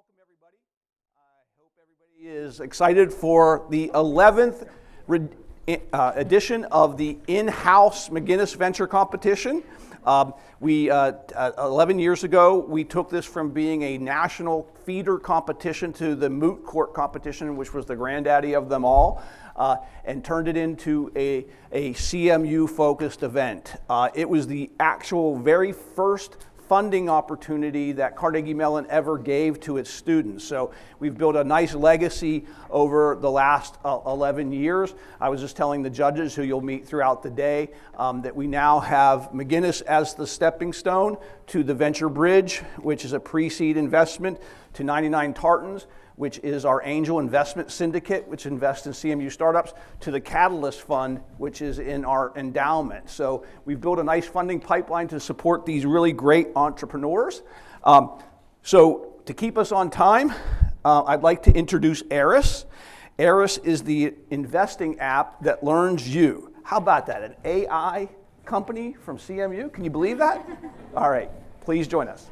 welcome everybody. I hope everybody is excited for the 11th edition of the in-house McGinnis Venture Competition. 11 years ago, we took this from being a national feeder competition to the moot court competition, which was the granddaddy of them all, and turned it into a CMU-focused event. It was the actual very first funding opportunity that Carnegie Mellon ever gave to its students. So we've built a nice legacy over the last 11 years. I was just telling the judges, who you'll meet throughout the day, that we now have McGinnis as the stepping stone to the Venture Bridge, which is a pre-seed investment, to 99 Tartans, which is our angel investment syndicate, which invests in CMU startups, to the Catalyst Fund, which is in our endowment. So we've built a nice funding pipeline to support these really great entrepreneurs. So to keep us on time, I'd like to introduce Aris. Aris is the investing app that learns you. How about that? An AI company from CMU? Can you believe that? All right, please join us.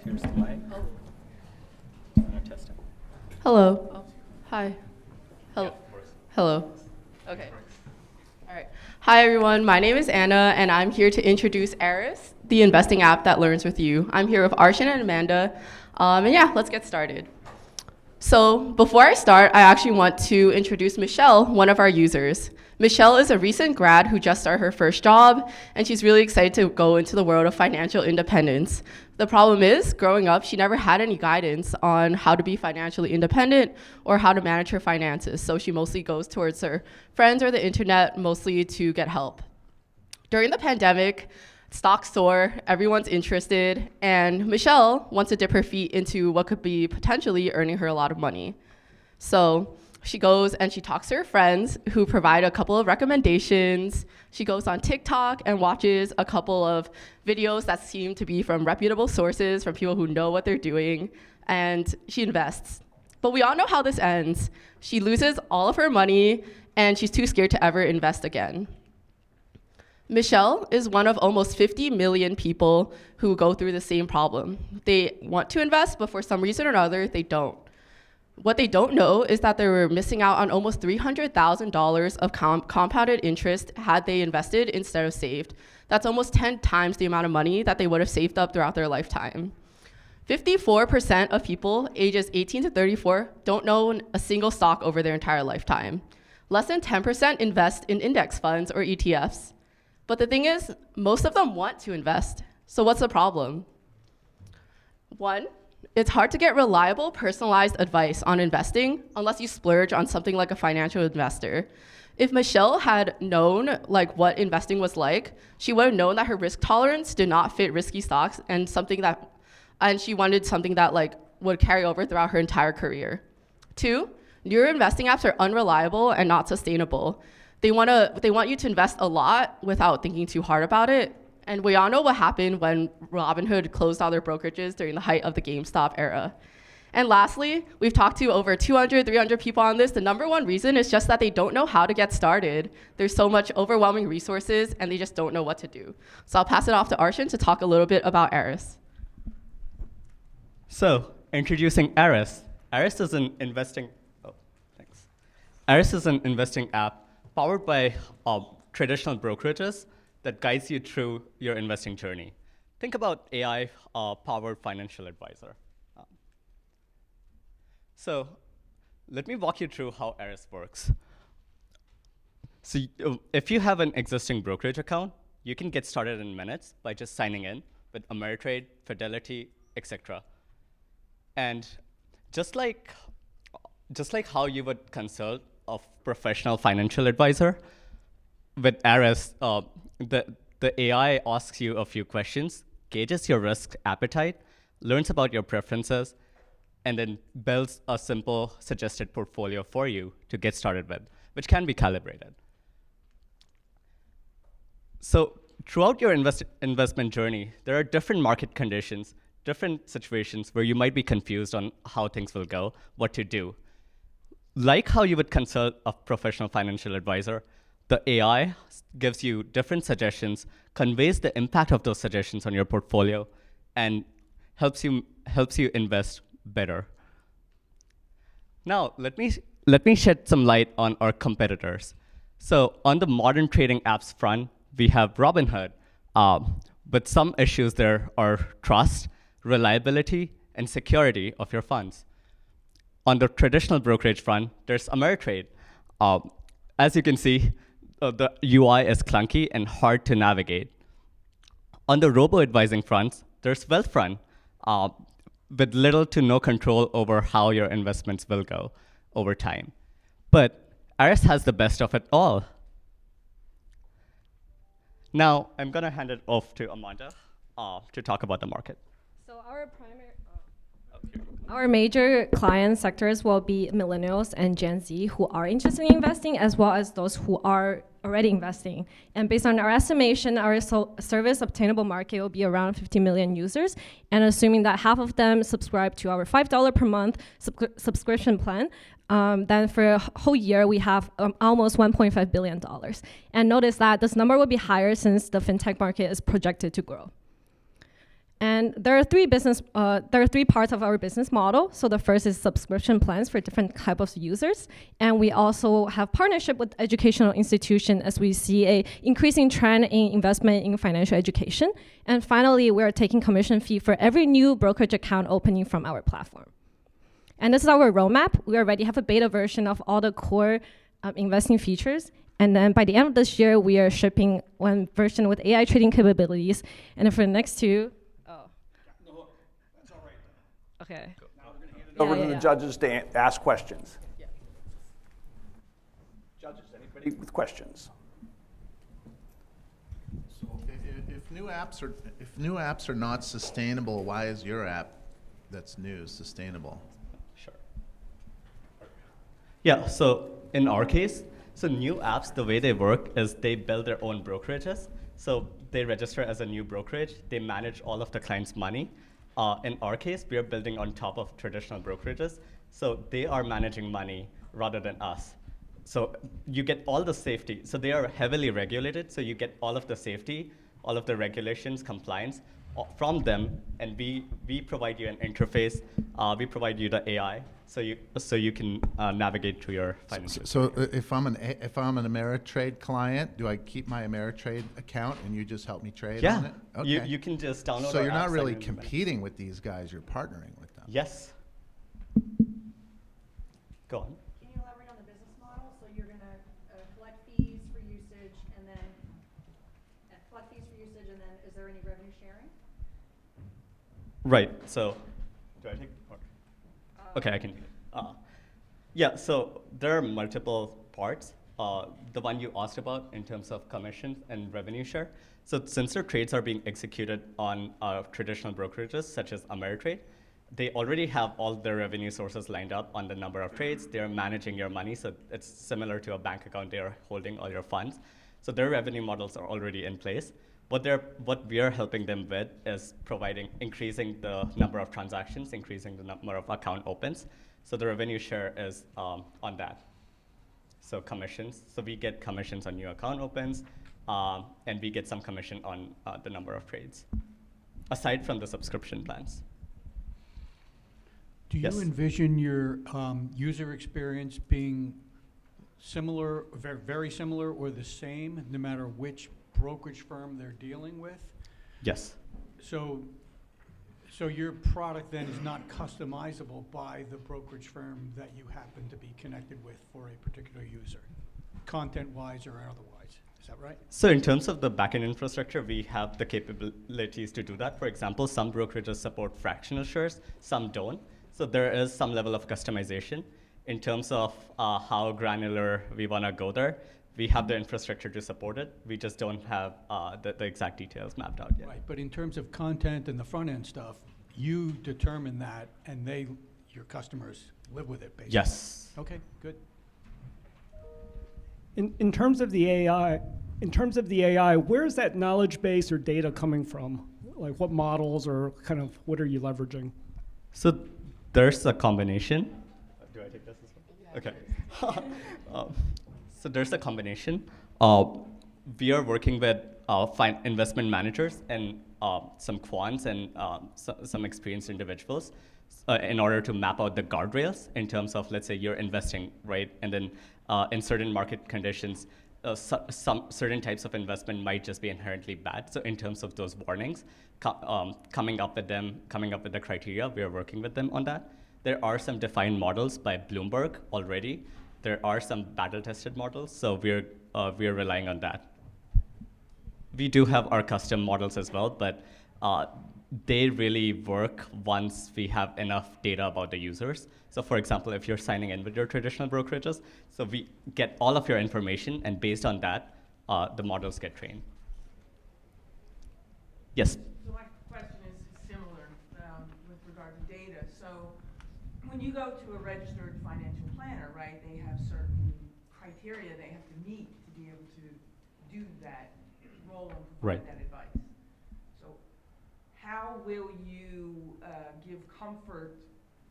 Here's the mic. Do you want to test it? Hello. Oh, hi. Hello. Yeah, Hello. Okay. All right. Hi, everyone. My name is Anna, and I'm here to introduce Aris, the investing app that learns with you. I'm here with Arshan and Amanda. And yeah, let's get started. So before I start, I actually want to introduce Michelle, one of our users. Michelle is a recent grad who just started her first job, and she's really excited to go into the world of financial independence. The problem is, growing up, she never had any guidance on how to be financially independent or how to manage her finances, so she mostly goes towards her friends or the internet, mostly to get help. During the pandemic, stocks soar, everyone's interested, and Michelle wants to dip her feet into what could be potentially earning her a lot of money. So she goes and she talks to her friends who provide a couple of recommendations. She goes on TikTok and watches a couple of videos that seem to be from reputable sources, from people who know what they're doing, and she invests. But we all know how this ends. She loses all of her money, and she's too scared to ever invest again. Michelle is one of almost 50 million people who go through the same problem. They want to invest, but for some reason or another, they don't. What they don't know is that they were missing out on almost $300,000 of compounded interest had they invested instead of saved. That's almost 10 times the amount of money that they would have saved up throughout their lifetime. 54% of people ages 18 to 34 don't own a single stock over their entire lifetime. Less than 10% invest in index funds or ETFs. But the thing is, most of them want to invest. So what's the problem? One, it's hard to get reliable, personalized advice on investing unless you splurge on something like a financial investor. If Michelle had known what investing was like, she would have known that her risk tolerance did not fit risky stocks and she wanted something that would carry over throughout her entire career. Two, newer investing apps are unreliable and not sustainable. They want you to invest a lot without thinking too hard about it. And we all know what happened when Robinhood closed all their brokerages during the height of the GameStop era. And lastly, we've talked to over 200, 300 people on this. The number one reason is just that they don't know how to get started. There's so much overwhelming resources, and they just don't know what to do. So I'll pass it off to Arshan to talk a little bit about Aris. So, introducing Aris. Aris is an investing app powered by traditional brokerages that guides you through your investing journey. Think about AI-powered financial advisor. So let me walk you through how Aris works. So if you have an existing brokerage account, you can get started in minutes by just signing in with Ameritrade, Fidelity, etc. And just like how you would consult a professional financial advisor, with Aris, the AI asks you a few questions, gauges your risk appetite, learns about your preferences, and then builds a simple suggested portfolio for you to get started with, which can be calibrated. So throughout your investment journey, there are different market conditions, different situations where you might be confused on how things will go, what to do. Like how you would consult a professional financial advisor, The AI gives you different suggestions, conveys the impact of those suggestions on your portfolio, and helps you invest better. Now, let me shed some light on our competitors. So on the modern trading apps front, we have Robinhood, but some issues there are trust, reliability, and security of your funds. On the traditional brokerage front, there's Ameritrade. As you can see, the UI is clunky and hard to navigate. On the robo-advising front, there's Wealthfront, with little to no control over how your investments will go over time. But Aris has the best of it all. Now, I'm going to hand it off to Amanda to talk about the market. So our major client sectors will be millennials and Gen Z who are interested in investing, as well as those who are already investing. And based on our estimation, our service obtainable market will be around 50 million users. And assuming that half of them subscribe to our $5 per month subscription plan, then for a whole year, we have almost $1.5 billion. And notice that this number will be higher since the fintech market is projected to grow. And there are three parts of our business model. So the first is subscription plans for different types of users. And we also have partnership with educational institutions as we see a increasing trend in investment in financial education. And finally, we're taking commission fee for every new brokerage account opening from our platform. And this is our roadmap. We already have a beta version of all the core investing features. And then by the end of this year, we are shipping one version with AI trading capabilities. And then for the next two, okay. Now we're going to hand it over to the judges to ask questions. Yeah. Judges, anybody with questions? So if new apps are not sustainable, why is your app that's new sustainable? Sure. Yeah, so in our case, so new apps, the way they work is they build their own brokerages. So they register as a new brokerage. They manage all of the client's money. In our case, we are building on top of traditional brokerages. So they are managing money rather than us. So you get all the safety. So they are heavily regulated. So you get all of the safety, all of the regulations, compliance from them. And we provide you an interface. We provide you the AI. So you can navigate through your finances. So if I'm an Ameritrade client, do I keep my Ameritrade account and you just help me trade on it? Okay. You can just download. So you're not really competing with these guys; you're partnering with them. Yes. Go on. Can you elaborate on the business model? So you're going to collect fees for usage, and then is there any revenue sharing? Right. So, do I take? Okay, I can. Yeah. So there are multiple parts. The one you asked about in terms of commissions and revenue share. So since their trades are being executed on traditional brokerages such as Ameritrade, they already have all their revenue sources lined up on the number of trades. They're managing your money, so it's similar to a bank account. They are holding all your funds. So their revenue models are already in place. What we are helping them with is increasing the number of transactions, increasing the number of account opens. So the revenue share is on that. So commissions. So we get commissions on new account opens, and we get some commission on the number of trades, aside from the subscription plans. Do you Yes. envision your user experience being similar, very similar, or the same, no matter which brokerage firm they're dealing with? Yes. So your product then is not customizable by the brokerage firm that you happen to be connected with for a particular user, content-wise or otherwise. Is that right? So in terms of the backend infrastructure, we have the capabilities to do that. For example, some brokerages support fractional shares, some don't. So there is some level of customization. In terms of how granular we want to go there, we have the infrastructure to support it. We just don't have the exact details mapped out yet. Right, but in terms of content and the front-end stuff, you determine that, and your customers live with it, basically. Yes. Okay, good. In terms of the AI, where is that knowledge base or data coming from? Like what models or kind of what are you leveraging? So there's a combination. Do I take this as well? Okay. So there's a combination. We are working with investment managers and some quants and some experienced individuals in order to map out the guardrails in terms of, let's say, you're investing, right? And then in certain market conditions, some certain types of investment might just be inherently bad. So in terms of those warnings, coming up with the criteria, we are working with them on that. There are some defined models by Bloomberg already. There are some battle-tested models, so we're relying on that. We do have our custom models as well, but they really work once we have enough data about the users. So for example, if you're signing in with your traditional brokerages, so we get all of your information, and based on that, the models get trained. Yes? So my question is similar with regard to data. So when you go to a registered financial planner, right, they have certain criteria they have to meet to be able to do that role and provide Right. that advice. So how will you give comfort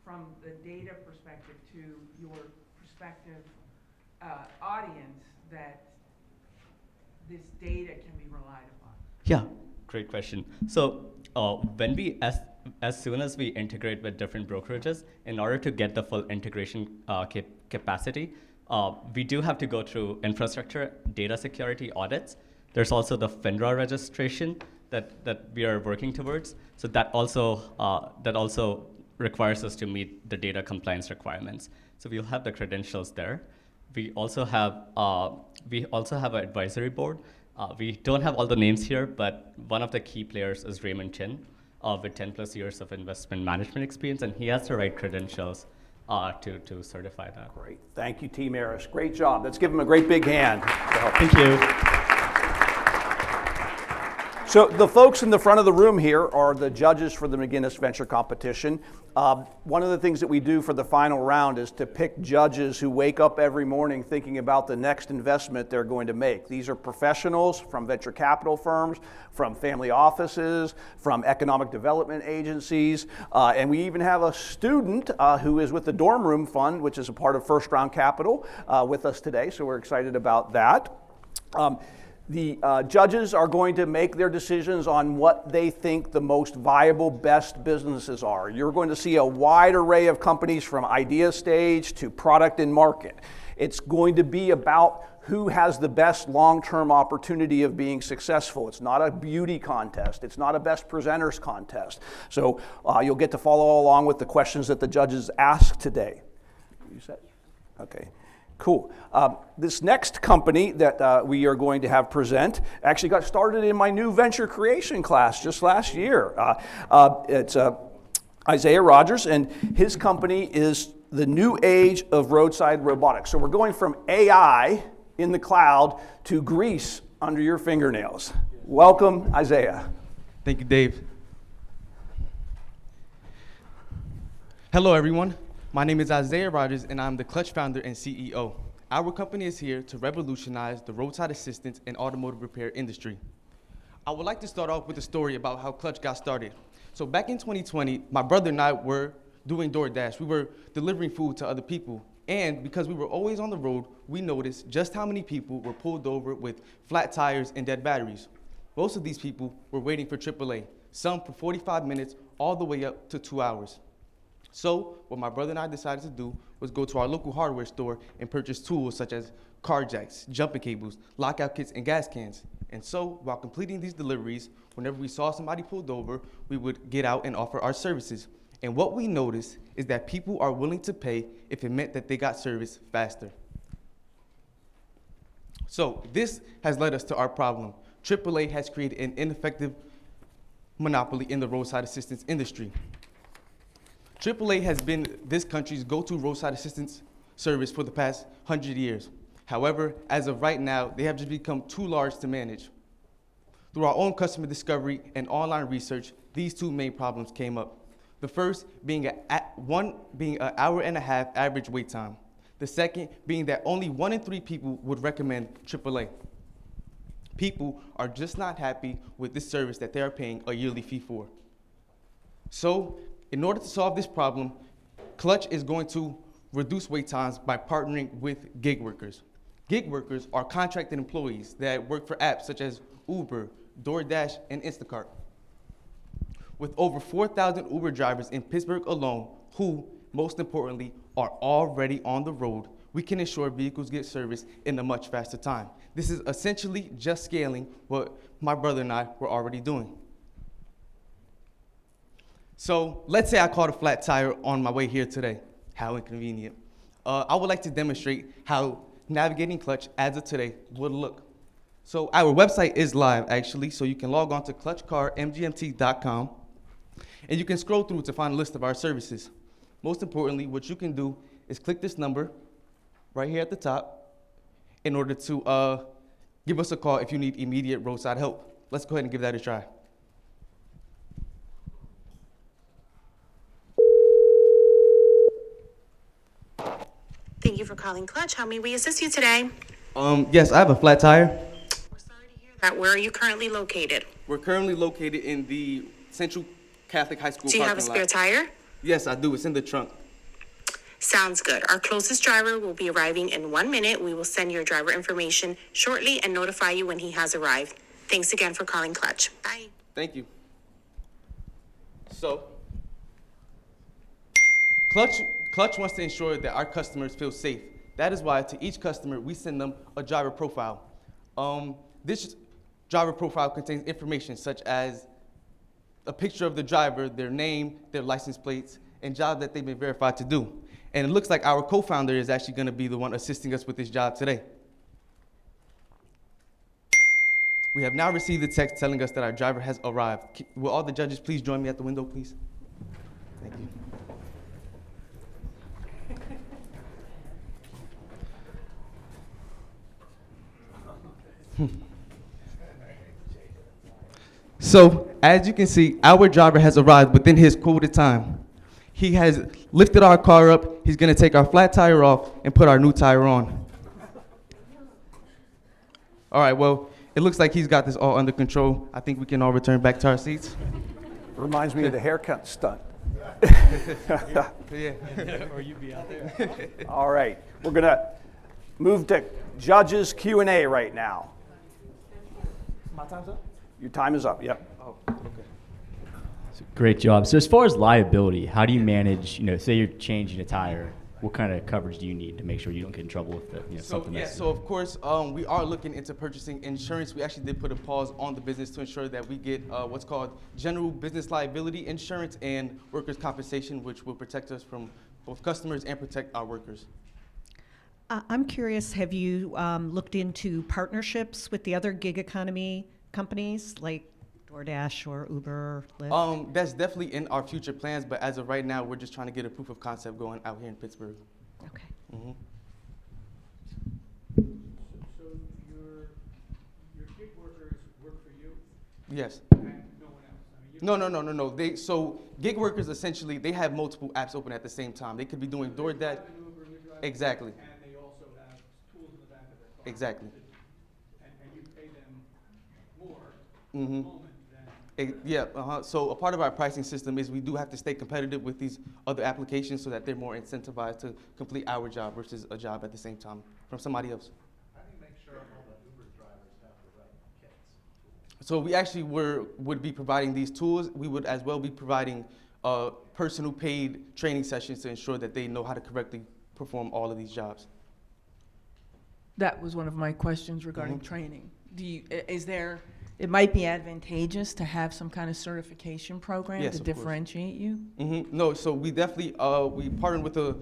from the data perspective to your prospective audience that this data can be relied upon? Yeah, great question. So when we, as soon as we integrate with different brokerages, in order to get the full integration capacity, we do have to go through infrastructure data security audits. There's also the FINRA registration that we are working towards. So that also requires us to meet the data compliance requirements. So we'll have the credentials there. We also have an advisory board. We don't have all the names here, but one of the key players is Raymond Chin, with 10 plus years of investment management experience, and he has the right credentials to certify that. Great. Thank you, Team Aris. Great job. Let's give them a great big hand. Thank you. So the folks in the front of the room here are the judges for the McGinnis Venture Competition. One of the things that we do for the final round is to pick judges who wake up every morning thinking about the next investment they're going to make. These are professionals from venture capital firms, from family offices, from economic development agencies, and we even have a student who is with the Dorm Room Fund, which is a part of First Round Capital, with us today, so we're excited about that. The judges are going to make their decisions on what they think the most viable, best businesses are. You're going to see a wide array of companies from idea stage to product in market. It's going to be about who has the best long-term opportunity of being successful. It's not a beauty contest. It's not a best presenters contest. So you'll get to follow along with the questions that the judges ask today. You said? Okay. Cool. This next company that we are going to have present actually got started in my new venture creation class just last year. It's Isaiah Rogers, and his company is the new age of roadside robotics. So we're going from AI in the cloud to grease under your fingernails. Welcome, Isaiah. Thank you, Dave. Hello, everyone. My name is Isaiah Rogers, and I'm the Clutch founder and CEO. Our company is here to revolutionize the roadside assistance and automotive repair industry. I would like to start off with a story about how Clutch got started. So back in 2020, my brother and I were doing DoorDash. We were delivering food to other people. And because we were always on the road, we noticed just how many people were pulled over with flat tires and dead batteries. Most of these people were waiting for AAA, some for 45 minutes, all the way up to 2 hours. So what my brother and I decided to do was go to our local hardware store and purchase tools such as car jacks, jumping cables, lockout kits, and gas cans. And so while completing these deliveries, whenever we saw somebody pulled over, we would get out and offer our services. And what we noticed is that people are willing to pay if it meant that they got service faster. So this has led us to our problem. AAA has created an ineffective monopoly in the roadside assistance industry. AAA has been this country's go-to roadside assistance service for the past 100 years. However, as of right now, they have just become too large to manage. Through our own customer discovery and online research, these two main problems came up. The first being an hour and a half average wait time. The second being that only 1 in 3 people would recommend AAA. People are just not happy with this service that they are paying a yearly fee for. So, in order to solve this problem, Clutch is going to reduce wait times by partnering with gig workers. Gig workers are contracted employees that work for apps such as Uber, DoorDash, and Instacart. With over 4,000 Uber drivers in Pittsburgh alone, who, most importantly, are already on the road, we can ensure vehicles get serviced in a much faster time. This is essentially just scaling what my brother and I were already doing. So let's say I caught a flat tire on my way here today. How inconvenient. I would like to demonstrate how navigating Clutch as of today would look. So our website is live, actually, so you can log on to clutchcarmgmt.com, and you can scroll through to find a list of our services. Most importantly, what you can do is click this number right here at the top in order to give us a call if you need immediate roadside help. Let's go ahead and give that a try. Thank you for calling Clutch. How may we assist you today? Yes, I have a flat tire. We're sorry to hear that. Where are you currently located? We're currently located in the Central Catholic High School Do you have a parking spare lot. tire? Yes, I do. It's in the trunk. Sounds good. Our closest driver will be arriving in 1 minute. We will send your driver information shortly and notify you when he has arrived. Thanks again for calling Clutch. Bye. Thank you. So, Clutch wants to ensure that our customers feel safe. That is why to each customer, we send them a driver profile. This driver profile contains information such as a picture of the driver, their name, their license plates, and job that they've been verified to do. And it looks like our co-founder is actually going to be the one assisting us with this job today. We have now received a text telling us that our driver has arrived. Will all the judges please join me at the window, please? Thank you. So, as you can see, our driver has arrived within his quoted time. He has lifted our car up, he's gonna take our flat tire off and put our new tire on. All right, well, it looks like he's got this all under control. I think we can all return back to our seats. Reminds me of the haircut stunt. Yeah. Or you'd be out there. All right, we're gonna move to judges Q&A right now. My time's up? Your time is up, yep. Oh, okay. Great job. So as far as liability, how do you manage, say you're changing a tire, what kind of coverage do you need to make sure you don't get in trouble with something that's... So of course, we are looking into purchasing insurance. We actually did put a pause on the business to ensure that we get what's called general business liability insurance and workers' compensation, which will protect us from both customers and protect our workers. I'm curious, have you looked into partnerships with the other gig economy companies like DoorDash or Uber or Lyft? That's definitely in our future plans, but as of right now, we're just trying to get a proof of concept going out here in Pittsburgh. Okay. Mm-hmm. So your gig workers work for you Yes. and no one else? I mean, No. So gig workers, essentially, they have multiple apps open at the same time. They could be doing DoorDash. drive an Uber, you drive Exactly. and they also have tools in the back of their car. Exactly. And you pay them more at the Mm-hmm. moment than Yeah. So a part of our pricing system is we do have to stay competitive with these other applications so that they're more incentivized to complete our job versus a job at the same time from somebody else. How do you make sure all the Uber drivers have the right kits? So we actually would be providing these tools. We would as well be providing personal paid training sessions to ensure that they know how to correctly perform all of these jobs. That was one of my questions regarding Mhm. training. It might be advantageous to have some kind of certification program Yes, to of course. differentiate you? Mm-hmm. No, so we definitely, we partnered with a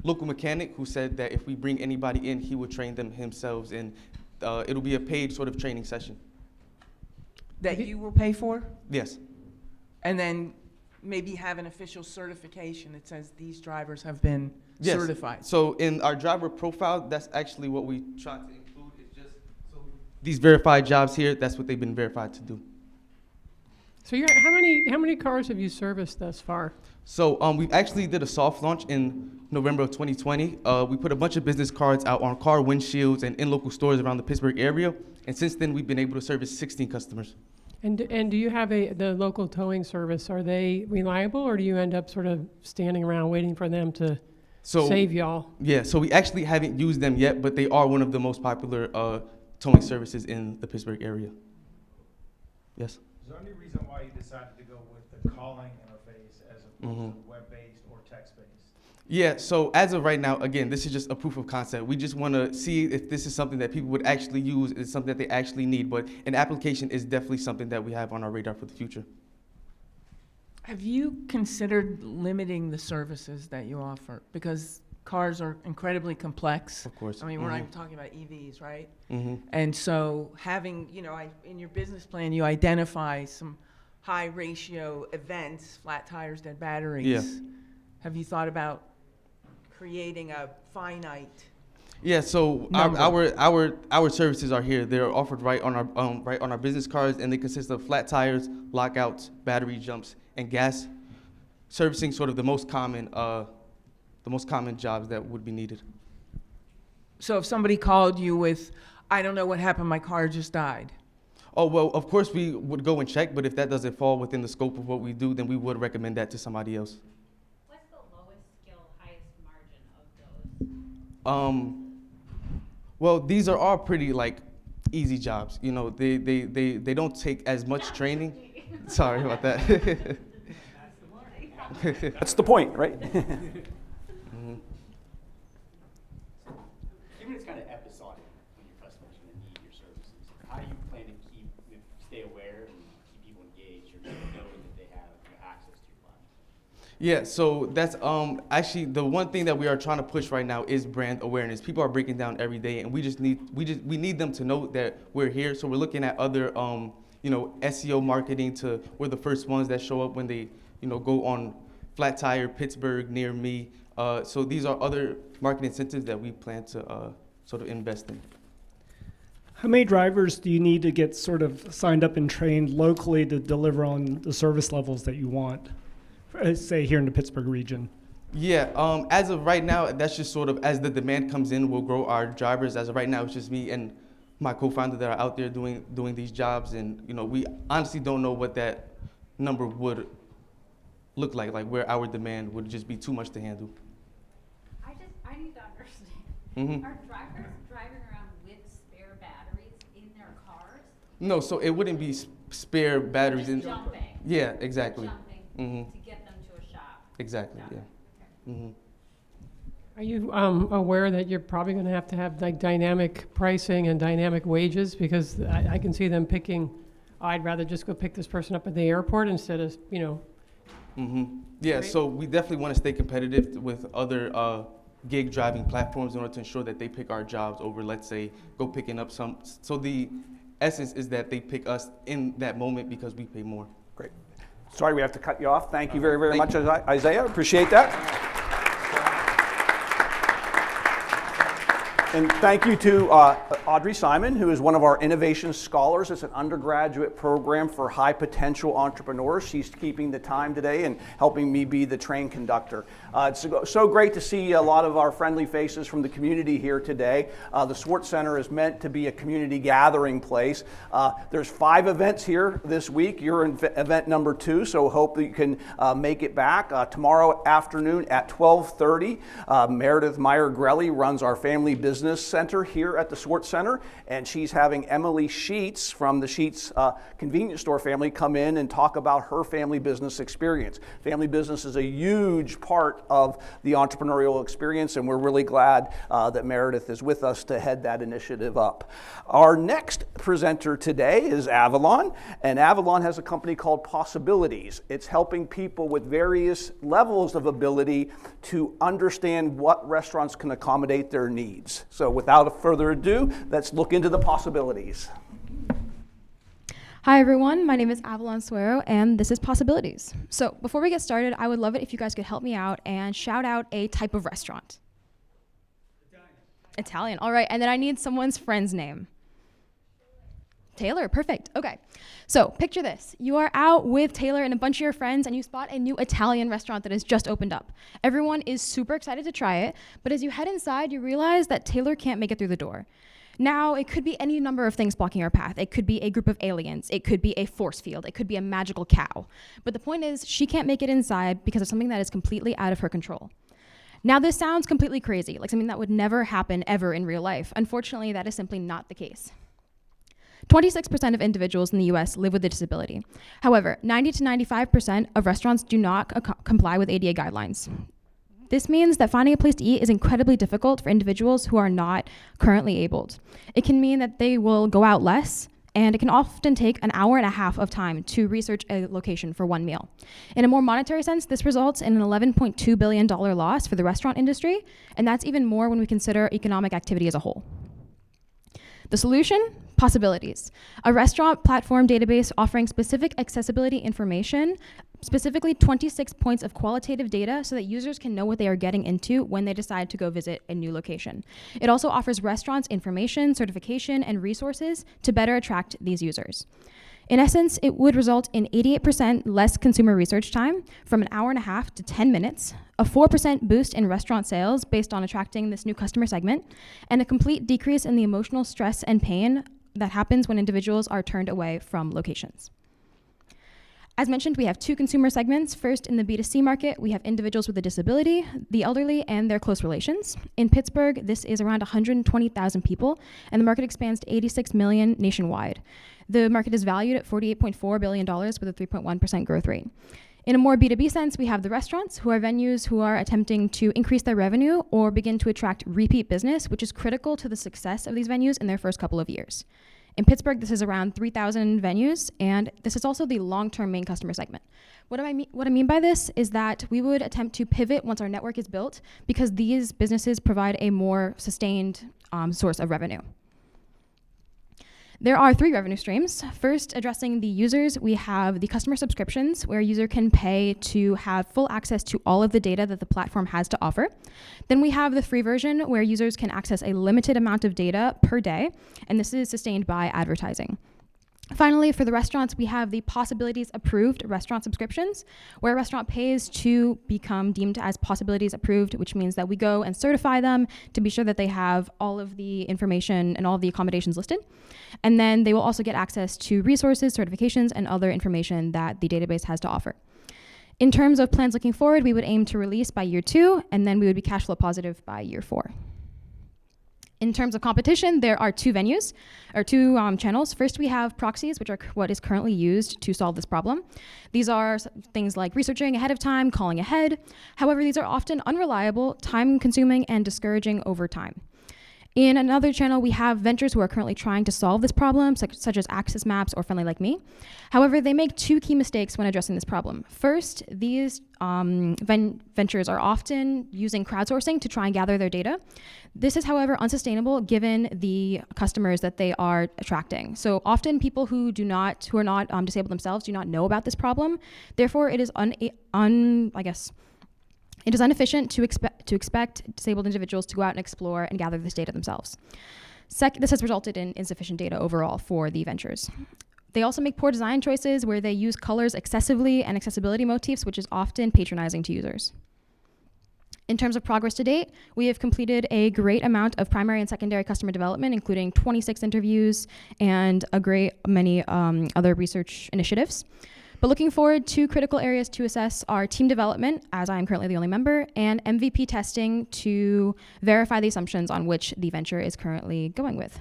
local mechanic who said that if we bring anybody in, he would train them himself, and it'll be a paid sort of training session. That you will pay for? Yes. And then maybe have an official certification that says these drivers have been Yes. certified? So in our driver profile, that's actually what we try to include, is just, so these verified jobs here, that's what they've been verified to do. So how many cars have you serviced thus far? So we actually did a soft launch in November of 2020. We put a bunch of business cards out on car windshields and in local stores around the Pittsburgh area. And since then, we've been able to service 16 customers. And do you have the local towing service? Are they reliable, or do you end up sort of standing around waiting for them to So save y'all. Yeah, so we actually haven't used them yet, but they are one of the most popular towing services in the Pittsburgh area. Yes? Is there any reason why you decided to go with the calling interface as opposed to web-based or text-based? Yeah, so as of right now, again, this is just a proof of concept. We just want to see if this is something that people would actually use, is something that they actually need, but an application is definitely something that we have on our radar for the future. Have you considered limiting the services that you offer? Because cars are incredibly complex. Of course. I mean, we're not even talking about EVs, right? Mm-hmm. And so having, in your business plan, you identify some high ratio events, flat tires, dead batteries. Yeah. Have you thought about creating a finite? Yeah, so our services are here. They're offered right on our business cards, and they consist of flat tires, lockouts, battery jumps, and gas servicing. Sort of the most common jobs that would be needed. So if somebody called you with, I don't know what happened, my car just died. Oh, well, of course we would go and check, but if that doesn't fall within the scope of what we do, then we would recommend that to somebody else. What's the lowest skill, highest margin of those? Well, these are all pretty easy jobs. They don't take as much training. Sorry about that. That's the point, right? Given it's kind of episodic when your customers are going to need your services, how do you plan to stay aware and keep people engaged, or know that they have access to your platform? Yeah, so that's actually the one thing that we are trying to push right now is brand awareness. People are breaking down every day, and we need them to know that we're here. So we're looking at other SEO marketing we're the first ones that show up when they go on Flat Tire, Pittsburgh, near me. So these are other marketing incentives that we plan to sort of invest in. How many drivers do you need to get sort of signed up and trained locally to deliver on the service levels that you want, say here in the Pittsburgh region? Yeah, as of right now, that's just sort of as the demand comes in, we'll grow our drivers. As of right now, it's just me and my co-founder that are out there doing these jobs, and we honestly don't know what that number would look like where our demand would just be too much to handle. I need to understand. Mm-hmm. Are drivers driving around with spare batteries in their cars? No, so it wouldn't be spare batteries Just in. jumping. Yeah, exactly. Jumping to get them to a shop. Exactly. Got Yeah. it. Mm-hmm. Are you aware that you're probably going to have dynamic pricing and dynamic wages? Because I can see them picking, I'd rather just go pick this person up at the airport instead of, Mm-hmm. Yeah, Right. so we definitely want to stay competitive with other gig driving platforms in order to ensure that they pick our jobs over, let's say, go picking up some. So the essence is that they pick us in that moment because we pay more. Great. Sorry, we have to cut you off. Thank you very, very much, Isaiah. Appreciate that. And thank you to Audrey Simon, who is one of our innovation scholars. It's an undergraduate program for high potential entrepreneurs. She's keeping the time today and helping me be the train conductor. It's so great to see a lot of our friendly faces from the community here today. The Swartz Center is meant to be a community gathering place. There's 5 events here this week. You're in event number 2, so hope that you can make it back. Tomorrow afternoon at 12:30, Meredith Meyer-Grelly runs our family business center here at the Swartz Center, and she's having Emily Sheets from the Sheets convenience store family come in and talk about her family business experience. Family business is a huge part of the entrepreneurial experience, and we're really glad that Meredith is with us to head that initiative up. Our next presenter today is Avalon, and Avalon has a company called Possibilities. It's helping people with various levels of ability to understand what restaurants can accommodate their needs. So without further ado, let's look into the possibilities. Hi everyone, my name is Avalon Suero and this is Possibilities. So before we get started, I would love it if you guys could help me out and shout out a type of restaurant. Italian, all right, and then I need someone's friend's name. Taylor, perfect, okay. So picture this, you are out with Taylor and a bunch of your friends and you spot a new Italian restaurant that has just opened up. Everyone is super excited to try it, but as you head inside, you realize that Taylor can't make it through the door. Now, it could be any number of things blocking our path. It could be a group of aliens, it could be a force field, it could be a magical cow. But the point is, she can't make it inside because of something that is completely out of her control. Now, this sounds completely crazy, like something that would never happen ever in real life. Unfortunately, that is simply not the case. 26% of individuals in the US live with a disability. However, 90 to 95% of restaurants do not comply with ADA guidelines. This means that finding a place to eat is incredibly difficult for individuals who are not currently abled. It can mean that they will go out less, and it can often take an hour and a half of time to research a location for one meal. In a more monetary sense, this results in an $11.2 billion loss for the restaurant industry, and that's even more when we consider economic activity as a whole. The solution? Possibilities. A restaurant platform database offering specific accessibility information, specifically 26 points of qualitative data so that users can know what they are getting into when they decide to go visit a new location. It also offers restaurants information, certification, and resources to better attract these users. In essence, it would result in 88% less consumer research time, from an hour and a half to 10 minutes, a 4% boost in restaurant sales based on attracting this new customer segment, and a complete decrease in the emotional stress and pain that happens when individuals are turned away from locations. As mentioned, we have two consumer segments. First, in the B2C market, we have individuals with a disability, the elderly, and their close relations. In Pittsburgh, this is around 120,000 people, and the market expands to 86 million nationwide. The market is valued at $48.4 billion with a 3.1% growth rate. In a more B2B sense, we have the restaurants, who are venues who are attempting to increase their revenue or begin to attract repeat business, which is critical to the success of these venues in their first couple of years. In Pittsburgh, this is around 3,000 venues, and this is also the long-term main customer segment. What I mean by this is that we would attempt to pivot once our network is built, because these businesses provide a more sustained source of revenue. There are three revenue streams. First, addressing the users, we have the customer subscriptions, where a user can pay to have full access to all of the data that the platform has to offer. Then we have the free version, where users can access a limited amount of data per day, and this is sustained by advertising. Finally, for the restaurants, we have the Possibilities Approved restaurant subscriptions, where a restaurant pays to become deemed as Possibilities Approved, which means that we go and certify them to be sure that they have all of the information and all of the accommodations listed. And then they will also get access to resources, certifications, and other information that the database has to offer. In terms of plans looking forward, we would aim to release by year 2, and then we would be cash flow positive by year 4. In terms of competition, there are two venues, or two channels. First, we have proxies, which are what is currently used to solve this problem. These are things like researching ahead of time, calling ahead. However, these are often unreliable, time-consuming, and discouraging over time. In another channel, we have ventures who are currently trying to solve this problem, such as Access Maps or Friendly Like Me. However, they make two key mistakes when addressing this problem. First, these ventures are often using crowdsourcing to try and gather their data. This is, however, unsustainable given the customers that they are attracting. So often people who are not disabled themselves do not know about this problem. Therefore, it is it is inefficient to expect disabled individuals to go out and explore and gather this data themselves. This has resulted in insufficient data overall for the ventures. They also make poor design choices where they use colors excessively and accessibility motifs, which is often patronizing to users. In terms of progress to date, we have completed a great amount of primary and secondary customer development, including 26 interviews and a great many other research initiatives. But looking forward, two critical areas to assess are team development, as I am currently the only member, and MVP testing to verify the assumptions on which the venture is currently going with.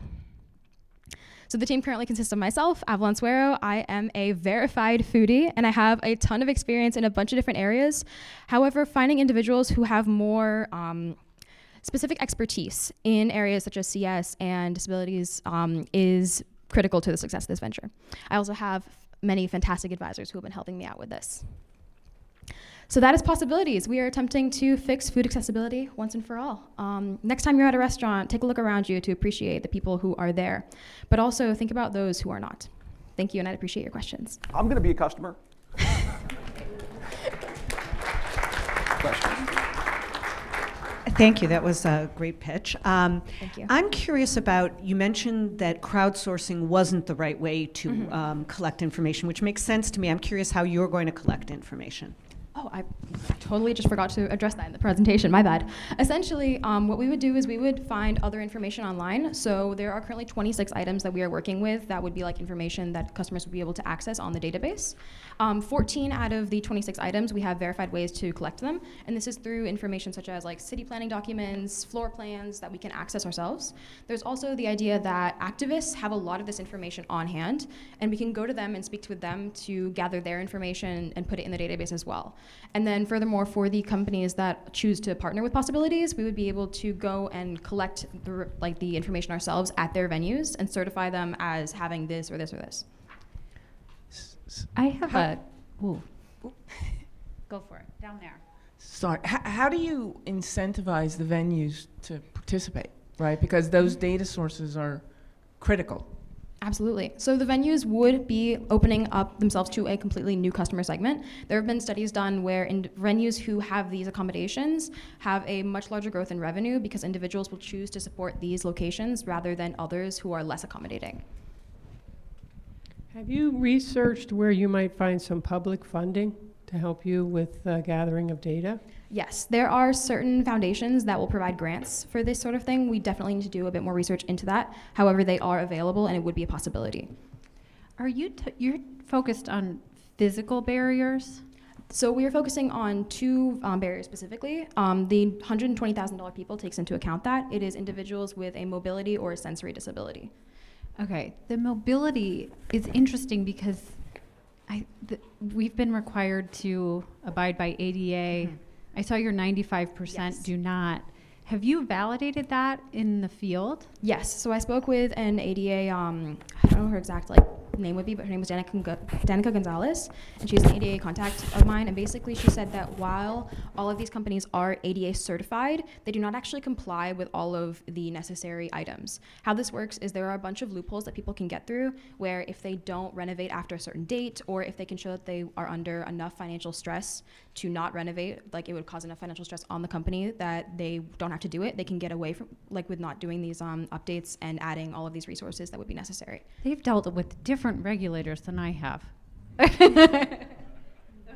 So the team currently consists of myself, Avalon Suero. I am a verified foodie, and I have a ton of experience in a bunch of different areas. However, finding individuals who have more specific expertise in areas such as CS and disabilities is critical to the success of this venture. I also have many fantastic advisors who have been helping me out with this. So that is Possibilities. We are attempting to fix food accessibility once and for all. Next time you're at a restaurant, take a look around you to appreciate the people who are there, but also think about those who are not. Thank you, and I'd appreciate your questions. I'm going to be a customer. Thank you. That was a great pitch. Thank you. I'm curious about, you mentioned that crowdsourcing wasn't the right way to collect information, which makes sense to me. I'm curious how you're going to collect information. Oh, I totally just forgot to address that in the presentation, my bad. Essentially, what we would do is we would find other information online. So there are currently 26 items that we are working with that would be like information that customers would be able to access on the database. 14 out of the 26 items, we have verified ways to collect them. And this is through information such as like city planning documents, floor plans that we can access ourselves. There's also the idea that activists have a lot of this information on hand, and we can go to them and speak with them to gather their information and put it in the database as well. And then furthermore, for the companies that choose to partner with Possibilities, we would be able to go and collect the information ourselves at their venues and certify them as having this or this or this. I have ooh. Go for it, down there. Sorry, how do you incentivize the venues to participate, right? Because those data sources are critical. Absolutely. So the venues would be opening up themselves to a completely new customer segment. There have been studies done where venues who have these accommodations have a much larger growth in revenue because individuals will choose to support these locations rather than others who are less accommodating. Have you researched where you might find some public funding to help you with gathering of data? Yes, there are certain foundations that will provide grants for this sort of thing. We definitely need to do a bit more research into that. However, they are available and it would be a possibility. Are you you're focused on physical barriers? So we are focusing on two barriers specifically. The $120,000 people takes into account that. It is individuals with a mobility or a sensory disability. Okay, the mobility is interesting because we've been required to abide by ADA. Mm-hmm. I saw your 95% yes. Do not. Have you validated that in the field? Yes. So I spoke with an ADA, I don't know her exact name would be, but her name was Danica Gonzalez, and she's an ADA contact of mine. And basically, she said that while all of these companies are ADA certified, they do not actually comply with all of the necessary items. How this works is there are a bunch of loopholes that people can get through, where if they don't renovate after a certain date, or if they can show that they are under enough financial stress to not renovate, like it would cause enough financial stress on the company that they don't have to do it, they can get away from with not doing these updates and adding all of these resources that would be necessary. They've dealt with different regulators than I have.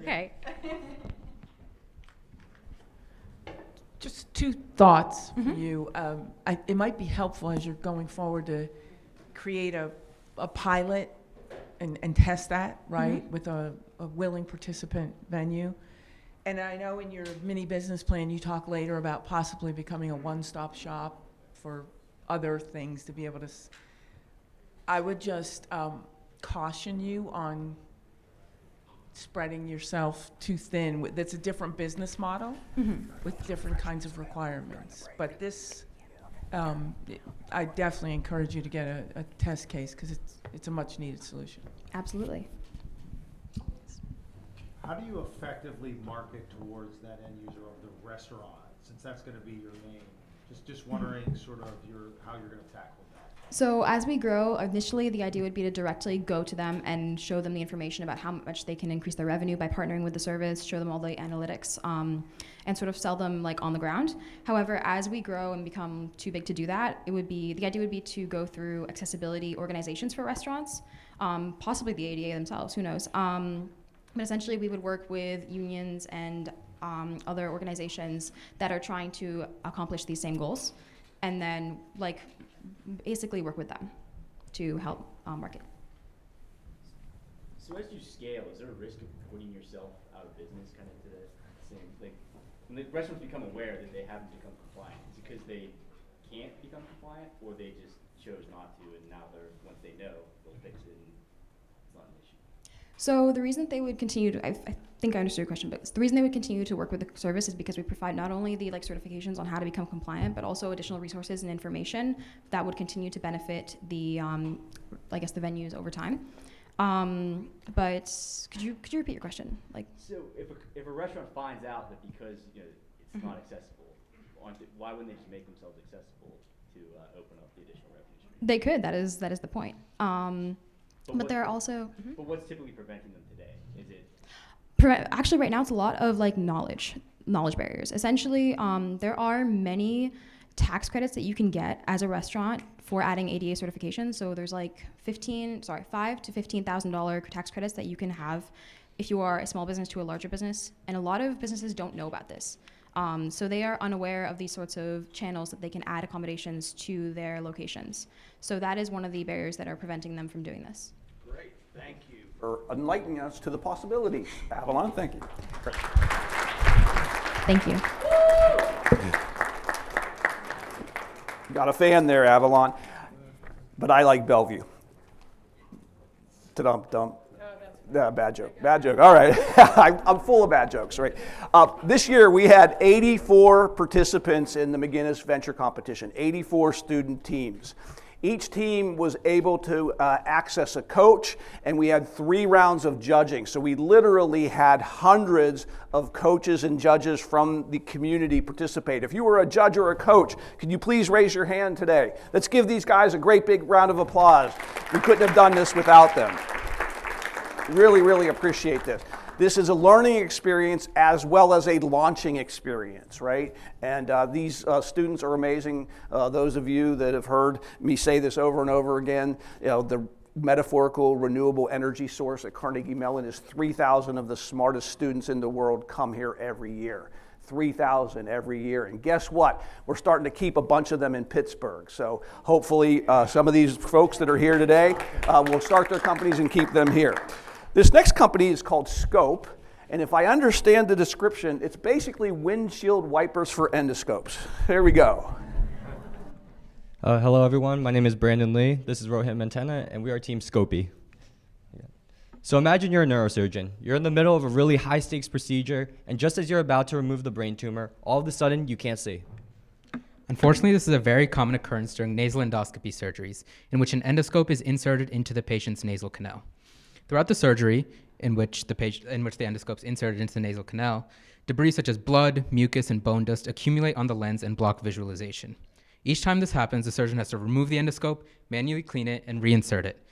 Okay. Just two thoughts for you. It might be helpful as you're going forward to create a pilot and test that, right, with a willing participant venue. And I know in your mini business plan, you talk later about possibly becoming a one-stop shop for other things to be able to. I would just caution you on spreading yourself too thin. That's a different business model with different kinds of requirements. But this, I definitely encourage you to get a test case because it's a much needed solution. Absolutely. How do you effectively market towards that end user of the restaurant, since that's going to be your main? Just wondering sort of how you're going to tackle that. So as we grow, initially the idea would be to directly go to them and show them the information about how much they can increase their revenue by partnering with the service, show them all the analytics, and sort of sell them on the ground. However, as we grow and become too big to do that, the idea would be to go through accessibility organizations for restaurants, possibly the ADA themselves, who knows. But essentially we would work with unions and other organizations that are trying to accomplish these same goals, and then basically work with them to help market. So as you scale, is there a risk of putting yourself out of business kind of to the same, when the restaurants become aware that they haven't become compliant, is it because they can't become compliant, or they just chose not to, and now once they know, they'll fix it and it's not an issue? So the reason they would continue to, I think I understood your question, but the reason they would continue to work with the service is because we provide not only the certifications on how to become compliant, but also additional resources and information that would continue to benefit the, the venues over time. But could you repeat your question? So if a restaurant finds out that because it's not accessible, why wouldn't they just make themselves accessible to open up the additional revenue stream? They could. That is the point. But there are also. But what's typically preventing them today? Is it? Actually, right now it's a lot of knowledge barriers. Essentially, there are many tax credits that you can get as a restaurant for adding ADA certification. So there's $5,000 to $15,000 tax credits that you can have if you are a small business to a larger business, and a lot of businesses don't know about this. So they are unaware of these sorts of channels that they can add accommodations to their locations. So that is one of the barriers that are preventing them from doing this. Great, thank you for enlightening us to the possibilities. Avalon, thank you. Great. Thank you. Got a fan there, Avalon. But I like Bellevue. Ta-dum-dum. Yeah, bad joke. Bad joke. All right. I'm full of bad jokes, right? This year we had 84 participants in the McGinnis Venture Competition, 84 student teams. Each team was able to access a coach, and we had 3 rounds of judging. So we literally had hundreds of coaches and judges from the community participate. If you were a judge or a coach, could you please raise your hand today? Let's give these guys a great big round of applause. We couldn't have done this without them. Really, really appreciate this. This is a learning experience as well as a launching experience, right? And these students are amazing. Those of you that have heard me say this over and over again, the metaphorical renewable energy source at Carnegie Mellon is 3,000 of the smartest students in the world come here every year. 3,000 every year. And guess what? We're starting to keep a bunch of them in Pittsburgh. So hopefully some of these folks that are here today will start their companies and keep them here. This next company is called ScOAPe, and if I understand the description, it's basically windshield wipers for endoscopes. There we go. Hello everyone, my name is Brandon Lee, this is Rohit Mantena, and we are Team ScOAPe. So imagine you're a neurosurgeon. You're in the middle of a really high stakes procedure, and just as you're about to remove the brain tumor, all of a sudden you can't see. Unfortunately, this is a very common occurrence during nasal endoscopy surgeries, in which an endoscope is inserted into the patient's nasal canal. Throughout the surgery, in which the endoscope is inserted into the nasal canal, debris such as blood, mucus, and bone dust accumulate on the lens and block visualization. Each time this happens, the surgeon has to remove the endoscope, manually clean it, and reinsert it.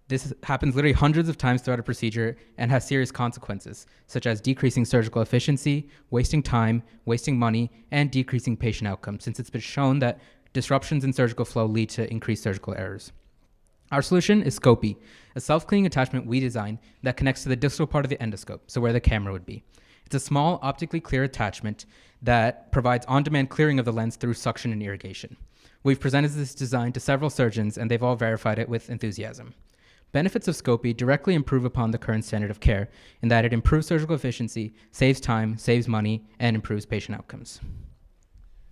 This happens literally hundreds of times throughout a procedure and has serious consequences, such as decreasing surgical efficiency, wasting time, wasting money, and decreasing patient outcomes, since it's been shown that disruptions in surgical flow lead to increased surgical errors. Our solution is ScOAPe, a self-cleaning attachment we designed that connects to the distal part of the endoscope, so where the camera would be. It's a small, optically clear attachment that provides on-demand clearing of the lens through suction and irrigation. We've presented this design to several surgeons, and they've all verified it with enthusiasm. Benefits of ScOAPe directly improve upon the current standard of care in that it improves surgical efficiency, saves time, saves money, and improves patient outcomes.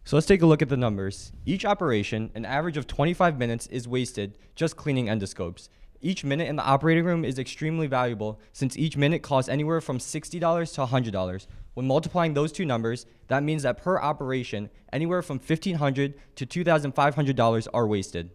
So let's take a look at the numbers. Each operation, an average of 25 minutes, is wasted just cleaning endoscopes. Each minute in the operating room is extremely valuable since each minute costs anywhere from $60 to $100. When multiplying those two numbers, that means that per operation, anywhere from $1,500 to $2,500 are wasted.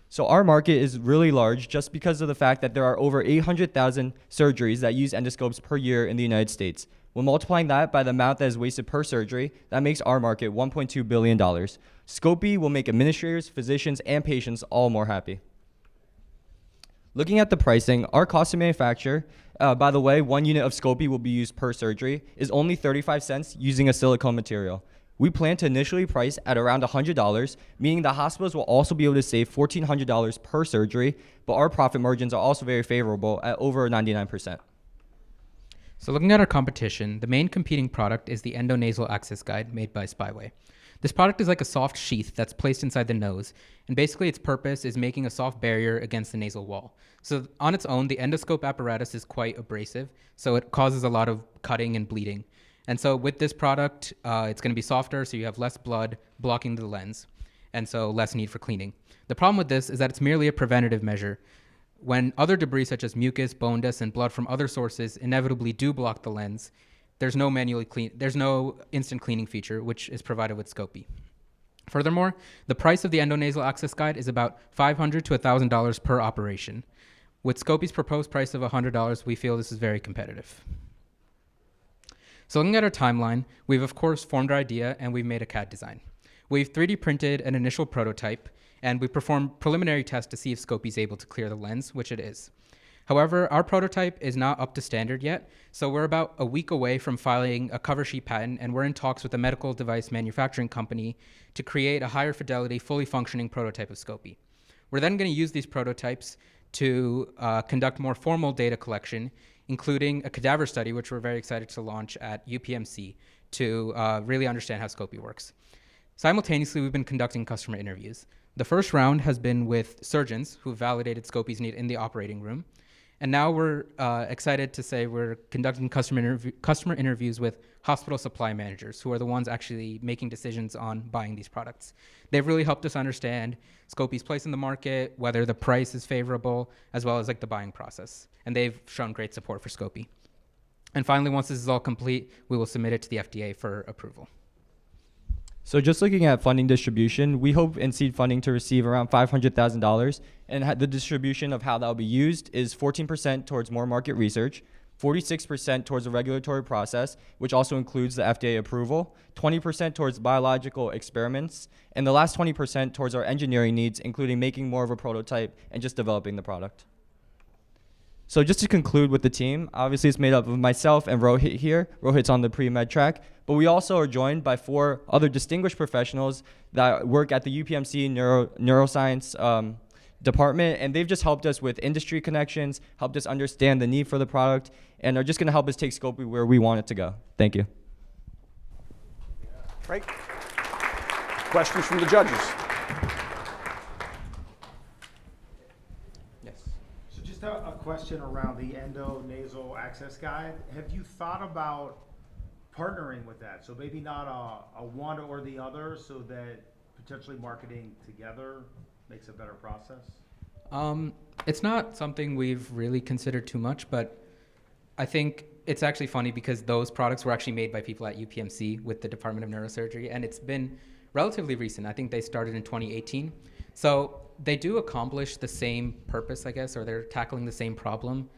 So our market is really large just because of the fact that there are over 800,000 surgeries that use endoscopes per year in the United States. When multiplying that by the amount that is wasted per surgery, that makes our market $1.2 billion. ScOAPe will make administrators, physicians, and patients all more happy. Looking at the pricing, our cost to manufacture, by the way, 1 unit of ScOAPe will be used per surgery, is only 35 cents using a silicone material. We plan to initially price at around $100, meaning the hospitals will also be able to save $1,400 per surgery, but our profit margins are also very favorable at over 99%. So looking at our competition, the main competing product is the endonasal access guide made by Spyway. This product is like a soft sheath that's placed inside the nose, and basically its purpose is making a soft barrier against the nasal wall. So on its own, the endoscope apparatus is quite abrasive, so it causes a lot of cutting and bleeding. And so with this product, it's going to be softer, so you have less blood blocking the lens, and so less need for cleaning. The problem with this is that it's merely a preventative measure. When other debris such as mucus, bone dust, and blood from other sources inevitably do block the lens, there's no instant cleaning feature, which is provided with ScOAPe. Furthermore, the price of the endonasal access guide is about $500 to $1,000 per operation. With ScOAPe's proposed price of $100, we feel this is very competitive. So looking at our timeline, we've of course formed our idea and we've made a CAD design. We've 3D printed an initial prototype, and we performed preliminary tests to see if ScOAPe is able to clear the lens, which it is. However, our prototype is not up to standard yet, so we're about a week away from filing a cover sheet patent, and we're in talks with a medical device manufacturing company to create a higher fidelity, fully functioning prototype of ScOAPe. We're then going to use these prototypes to conduct more formal data collection including a cadaver study, which we're very excited to launch at UPMC to really understand how ScOAPe works. Simultaneously, we've been conducting customer interviews. The first round has been with surgeons who validated ScOAPe's need in the operating room. And now we're excited to say we're conducting customer interviews with hospital supply managers, who are the ones actually making decisions on buying these products. They've really helped us understand ScOAPe's place in the market, whether the price is favorable, as well as like the buying process. And they've shown great support for ScOAPe. And finally, once this is all complete, we will submit it to the FDA for approval. So just looking at funding distribution, we hope in seed funding to receive around $500,000, and the distribution of how that will be used is 14% towards more market research, 46% towards the regulatory process, which also includes the FDA approval, 20% towards biological experiments, and the last 20% towards our engineering needs, including making more of a prototype and just developing the product. So just to conclude with the team, obviously it's made up of myself and Rohit here. Rohit's on the pre-med track, but we also are joined by 4 other distinguished professionals that work at the UPMC neuroscience department, and they've just helped us with industry connections, helped us understand the need for the product, and are just gonna help us take ScOAPe where we want it to go. Thank you. Great. Questions from the judges? So just a question around the endo-nasal access guide. Have you thought about partnering with that? So maybe not a one or the other, so that potentially marketing together makes a better process? It's not something we've really considered too much, but I think it's actually funny because those products were actually made by people at UPMC with the Department of Neurosurgery, and it's been relatively recent. I think they started in 2018. So they do accomplish the same purpose, I guess, or they're tackling the same problem,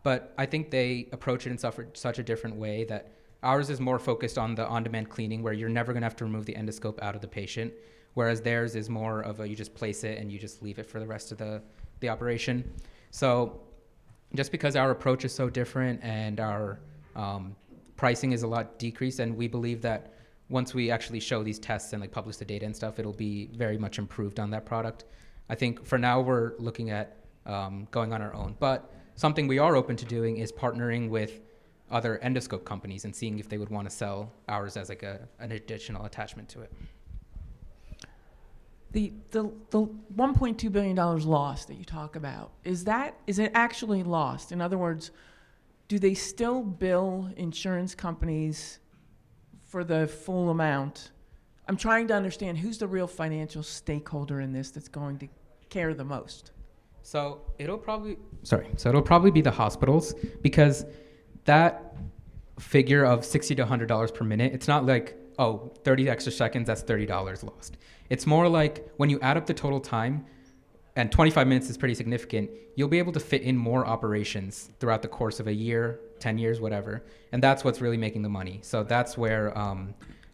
but I think they approach it in such a different way that ours is more focused on the on-demand cleaning, where you're never gonna have to remove the endoscope out of the patient, whereas theirs is more of a, you just place it and you just leave it for the rest of the operation. So just because our approach is so different and our pricing is a lot decreased, and we believe that once we actually show these tests and like publish the data and stuff, it'll be very much improved on that product. I think for now we're looking at going on our own, but something we are open to doing is partnering with other endoscope companies and seeing if they would want to sell ours as like an additional attachment to it. The $1.2 billion lost that you talk about, is it actually lost? In other words, do they still bill insurance companies for the full amount? I'm trying to understand who's the real financial stakeholder in this that's going to care the most. So it'll probably be the hospitals, because that figure of $60 to $100 per minute, it's not like, oh, 30 extra seconds, that's $30 lost. It's more like when you add up the total time, and 25 minutes is pretty significant, you'll be able to fit in more operations throughout the course of a year, 10 years, whatever. And that's what's really making the money. So that's where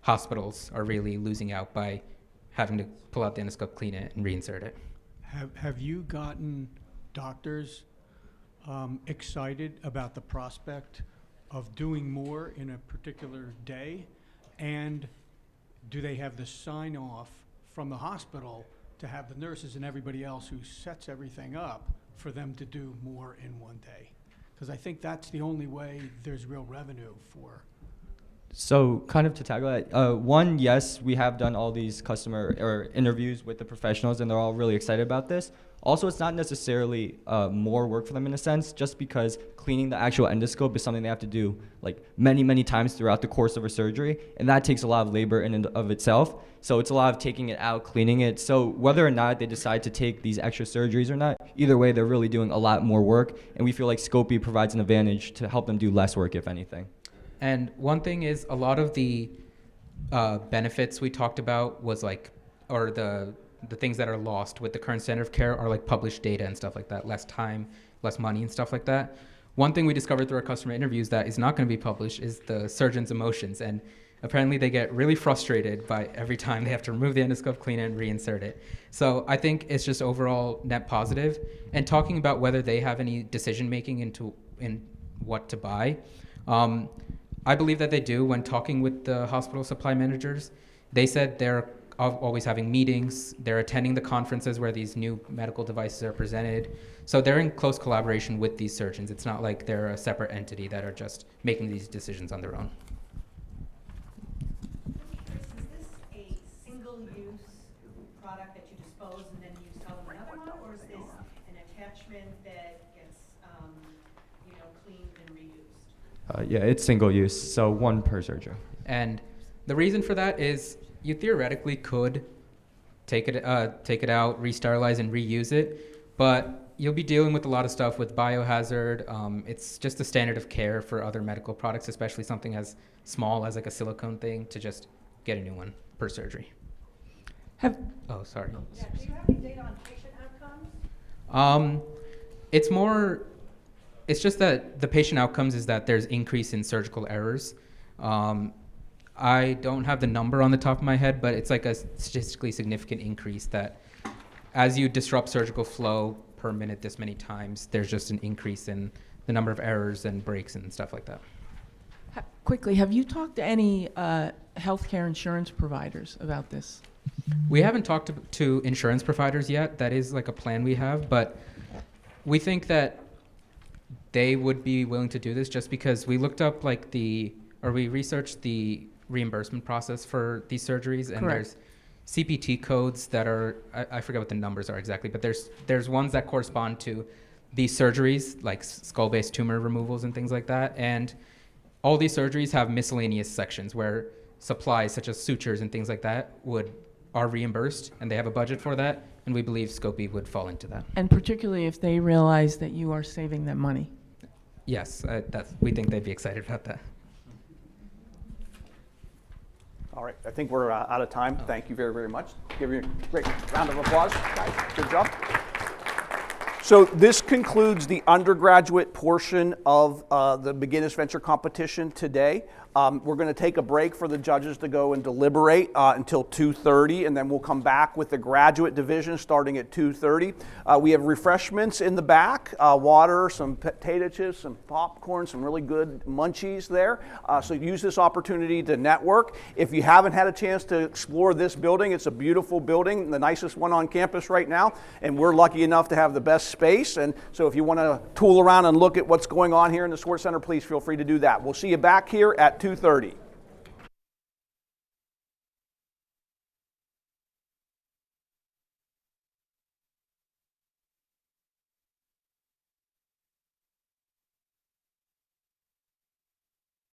hospitals are really losing out by having to pull out the endoscope, clean it, and reinsert it. Have you gotten doctors excited about the prospect of doing more in a particular day? And do they have the sign off from the hospital to have the nurses and everybody else who sets everything up for them to do more in one day? Because I think that's the only way there's real revenue for. So kind of to tackle that, one, yes, we have done all these customer or interviews with the professionals, and they're all really excited about this. Also, it's not necessarily more work for them in a sense, just because cleaning the actual endoscope is something they have to do like many, many times throughout the course of a surgery, and that takes a lot of labor in and of itself. So it's a lot of taking it out, cleaning it. So whether or not they decide to take these extra surgeries or not, either way, they're really doing a lot more work, and we feel like ScOAPe provides an advantage to help them do less work, if anything. And one thing is, a lot of the benefits we talked about was like, or the things that are lost with the current standard of care are like published data and stuff like that, less time, less money and stuff like that. One thing we discovered through our customer interviews that is not going to be published is the surgeon's emotions. And apparently they get really frustrated by every time they have to remove the endoscope, clean it, and reinsert it. So I think it's just overall net positive. And talking about whether they have any decision making in what to buy, I believe that they do. When talking with the hospital supply managers, they said they're always having meetings. They're attending the conferences where these new medical devices are presented. So they're in close collaboration with these surgeons. It's not like they're a separate entity that are just making these decisions on their own. Is this a single-use product that you dispose and then you sell them another one, or is this an attachment that gets, cleaned and reused? Yeah, it's single use, so one per surgery. And the reason for that is you theoretically could take it out, re-sterilize, and reuse it, but you'll be dealing with a lot of stuff with biohazard. It's just a standard of care for other medical products, especially something as small as like a silicone thing, to just get a new one per surgery. Oh, sorry. Yeah, do you have any data on patient outcomes? It's just that the patient outcomes is that there's increase in surgical errors. I don't have the number on the top of my head, but it's like a statistically significant increase that as you disrupt surgical flow per minute this many times, there's just an increase in the number of errors and breaks and stuff like that. Quickly, have you talked to any healthcare insurance providers about this? We haven't talked to insurance providers yet. That is like a plan we have, but we think that they would be willing to do this just because we looked up we researched the reimbursement process for these surgeries, and Correct. there's CPT codes that are, I forget what the numbers are exactly, but there's ones that correspond to these surgeries, like skull-based tumor removals and things like that. And all these surgeries have miscellaneous sections where supplies such as sutures and things like that are reimbursed, and they have a budget for that, and we believe ScOAPe would fall into that. And particularly if they realize that you are saving them money. Yes, we think they'd be excited about that. All right, I think we're out of time. Thank you very, very much. Give you a great round of applause, guys. Good job. So this concludes the undergraduate portion of the McGinnis Venture Competition today. We're going to take a break for the judges to go and deliberate until 2:30, and then we'll come back with the graduate division starting at 2:30. We have refreshments in the back, water, some potato chips, some popcorn, some really good munchies there. So use this opportunity to network. If you haven't had a chance to explore this building, it's a beautiful building, the nicest one on campus right now, and we're lucky enough to have the best space. And so if you want to tool around and look at what's going on here in the Sports Center, please feel free to do that. We'll see you back here at 2:30.